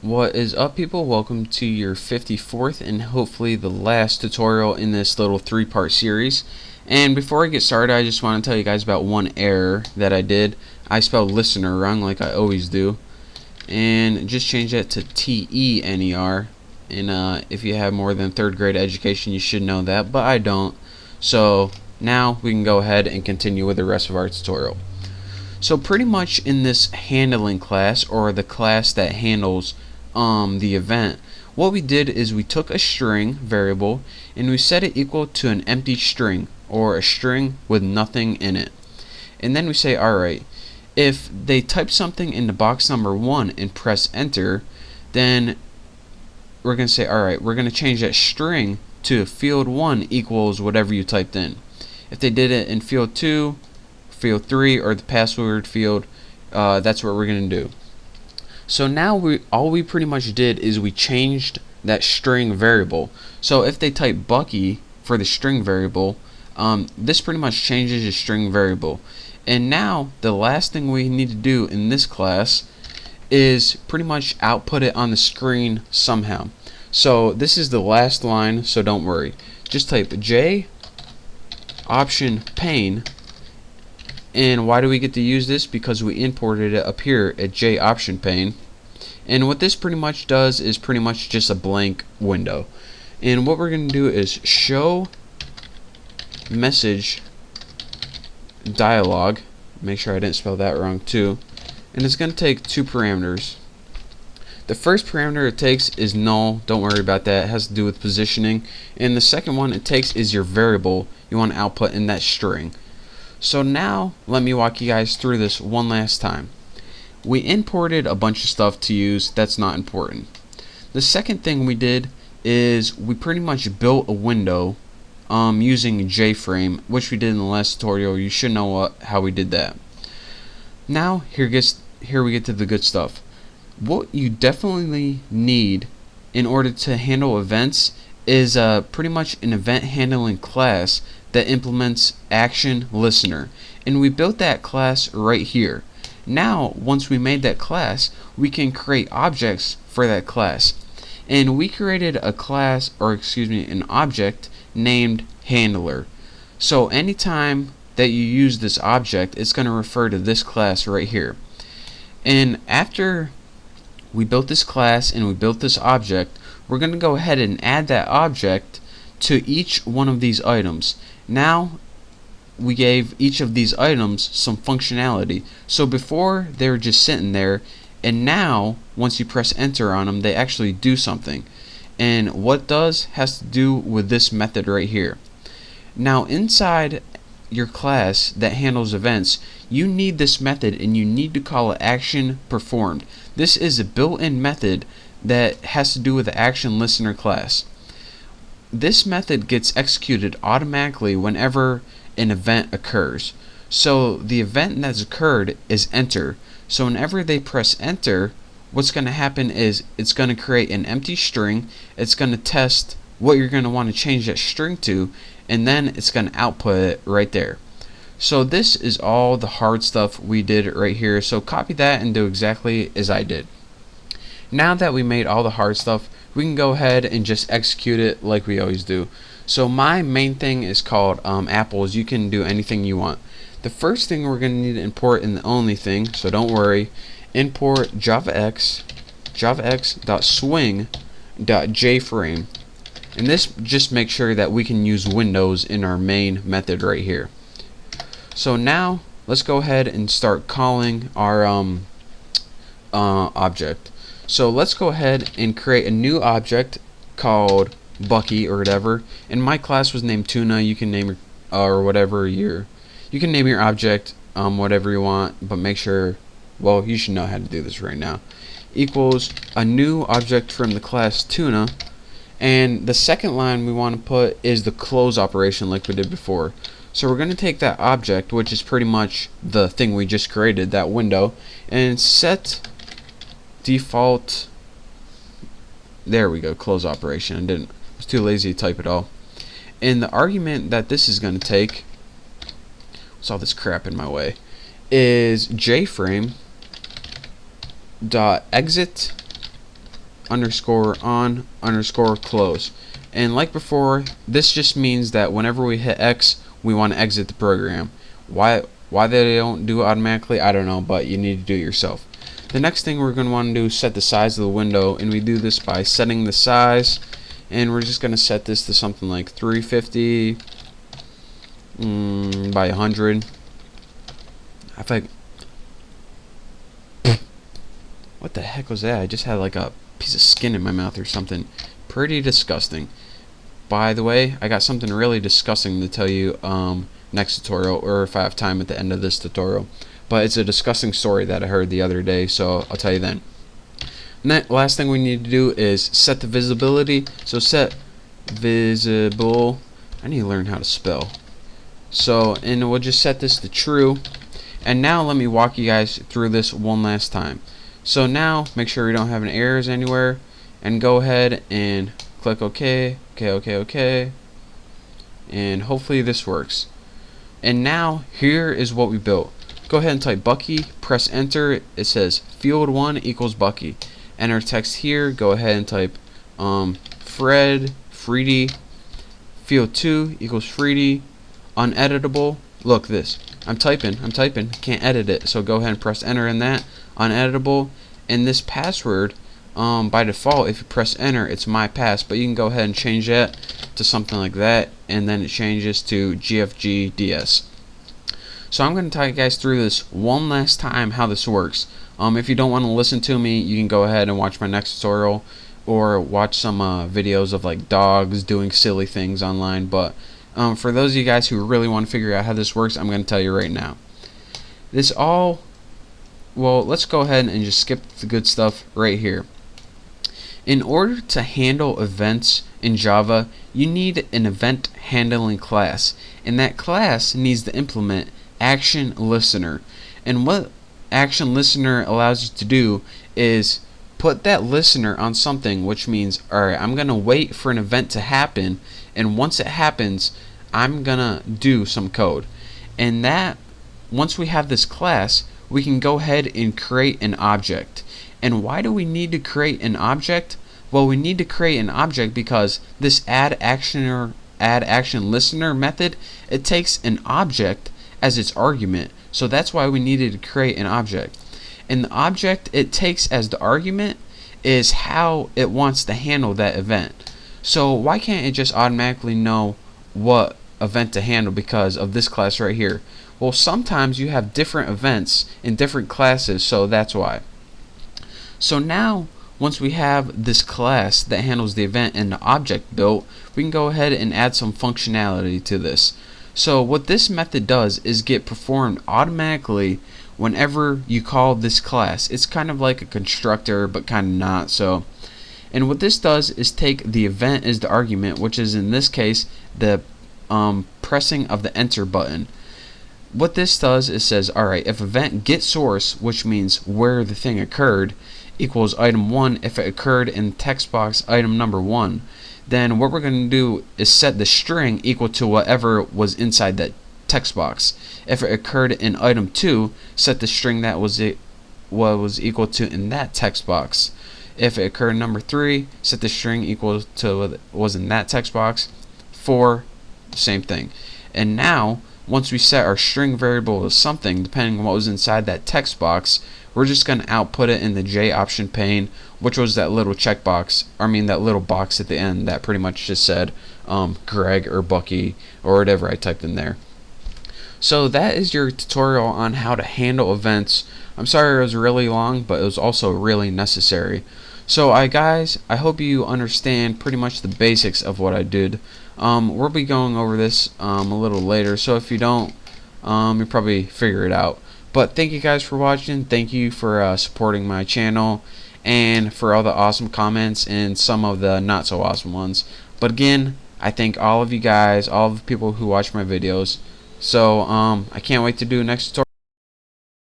What is up, people? Welcome to your 54th and hopefully the last tutorial in this little three-part series. And before I get started, I just want to tell you guys about one error that I did. I spelled listener wrong like I always do, and just change that to T-E-N-E-R. And if you have more than third grade education, you should know that, but I don't. So now we can go ahead and continue with the rest of our tutorial. So pretty much in this handling class, or the class that handles the event, what we did is we took a string variable and we set it equal to an empty string, or a string with nothing in it. And then we say, alright, if they type something into box number 1 and press enter, then we're going to say, alright, we're going to change that string to field 1 equals whatever you typed in. If they did it in field 2, field 3, or the password field, that's what we're going to do. So now all we pretty much did is we changed that string variable. So if they type Bucky for the string variable, this pretty much changes the string variable. And now the last thing we need to do in this class is pretty much output it on the screen somehow. So this is the last line, so don't worry. Just type J option pane. And why do we get to use this? Because we imported it up here at J option pane. And what this pretty much does is pretty much just a blank window. And what we're going to do is show message dialog. Make sure I didn't spell that wrong too. And it's going to take two parameters. The first parameter it takes is null. Don't worry about that. It has to do with positioning. And the second one it takes is your variable you want to output in that string. So now let me walk you guys through this one last time. We imported a bunch of stuff to use that's not important. The second thing we did is we pretty much built a window using JFrame, which we did in the last tutorial. You should know how we did that. Now here we get to the good stuff. What you definitely need in order to handle events is pretty much an event handling class that implements action listener, and we built that class right here. Now once we made that class, we can create objects for that class, and we created a class, or excuse me, an object named handler. So anytime that you use this object, it's going to refer to this class right here. And after we built this class and we built this object, we're going to go ahead and add that object to each one of these items. Now we gave each of these items some functionality. So before they were just sitting there, and now once you press enter on them, they actually do something. And what it does has to do with this method right here. Now inside your class that handles events, you need this method and you need to call it action performed. This is a built-in method that has to do with the action listener class. This method gets executed automatically whenever an event occurs. So the event that's occurred is enter. So whenever they press enter, what's going to happen is it's going to create an empty string. It's going to test what you're going to want to change that string to, and then it's going to output it right there. So this is all the hard stuff we did right here. So copy that and do exactly as I did. Now that we made all the hard stuff, we can go ahead and just execute it like we always do. So my main thing is called apples. You can do anything you want. The first thing we're going to need to import, and the only thing, so don't worry, import javax.swing.jframe. And this just makes sure that we can use Windows in our main method right here. So now let's go ahead and start calling our object. So let's go ahead and create a new object called Bucky or whatever. And my class was named Tuna. You can name or whatever you can name your object whatever you want, but make sure, well, you should know how to do this right now. Equals a new object from the class Tuna, and the second line we want to put is the close operation like we did before. So we're going to take that object, which is pretty much the thing we just created, that window, and set default, there we go, close operation. I was too lazy to type it all. And the argument that this is going to take, what's all this crap in my way, is jframe dot exit underscore on underscore close. And like before, this just means that whenever we hit X, we want to exit the program. Why they don't do it automatically, I don't know, but you need to do it yourself. The next thing we're going to want to do is set the size of the window, and we do this by setting the size, and we're just going to set this to something like 350 by 100. I think. What the heck was that? I just had like a piece of skin in my mouth or something. Pretty disgusting. By the way, I got something really disgusting to tell you next tutorial, or if I have time at the end of this tutorial. But it's a disgusting story that I heard the other day, so I'll tell you then. Last thing we need to do is set the visibility. So set visible. I need to learn how to spell. So, and we'll just set this to true. And now let me walk you guys through this one last time. So now make sure we don't have any errors anywhere, and go ahead and click OK, OK, and hopefully this works. And now here is what we built. Go ahead and type Bucky, press enter. It says field 1 equals Bucky. Enter text here. Go ahead and type Freddy. Field 2 equals Freddy. Uneditable. Look this. I'm typing. Can't edit it. So go ahead and press enter in that. Uneditable. And this password, by default, if you press enter, it's my pass. But you can go ahead and change that to something like that, and then it changes to GFGDS. So I'm going to talk you guys through this one last time how this works. If you don't want to listen to me, you can go ahead and watch my next tutorial, or watch some videos of like dogs doing silly things online. But for those of you guys who really want to figure out how this works, I'm going to tell you right now. Well, let's go ahead and just skip the good stuff right here. In order to handle events in Java, you need an event handling class, and that class needs to implement action listener. And what action listener allows you to do is put that listener on something, which means, alright, I'm gonna wait for an event to happen, and once it happens, I'm gonna do some code. And that, once we have this class, we can go ahead and create an object. And why do we need to create an object? Well, we need to create an object because this add action listener method, it takes an object as its argument. So that's why we needed to create an object. And the object it takes as the argument is how it wants to handle that event. So why can't it just automatically know what event to handle because of this class right here? Well, sometimes you have different events in different classes, so that's why. So now, once we have this class that handles the event and the object built, we can go ahead and add some functionality to this. So what this method does is get performed automatically whenever you call this class. It's kind of like a constructor, but kind of not. So, and what this does is take the event as the argument, which is in this case the pressing of the enter button. What this does is says, alright, if event get source, which means where the thing occurred, equals item 1 if it occurred in text box item number 1, then what we're going to do is set the string equal to whatever was inside that text box. If it occurred in item 2, set the string that was equal to in that text box. If it occurred in number 3, set the string equal to what was in that text box. 4, same thing. And now, once we set our string variable to something, depending on what was inside that text box, we're just going to output it in the J option pane, which was that little checkbox, that little box at the end that pretty much just said Greg or Bucky or whatever I typed in there. So that is your tutorial on how to handle events. I'm sorry it was really long, but it was also really necessary. So guys, I hope you understand pretty much the basics of what I did. We'll be going over this a little later, so if you don't, you'll probably figure it out. But thank you guys for watching. Thank you for supporting my channel, and for all the awesome comments and some of the not so awesome ones. But again, I thank all of you guys, all of the people who watch my videos. So I can't wait to do next tutorial.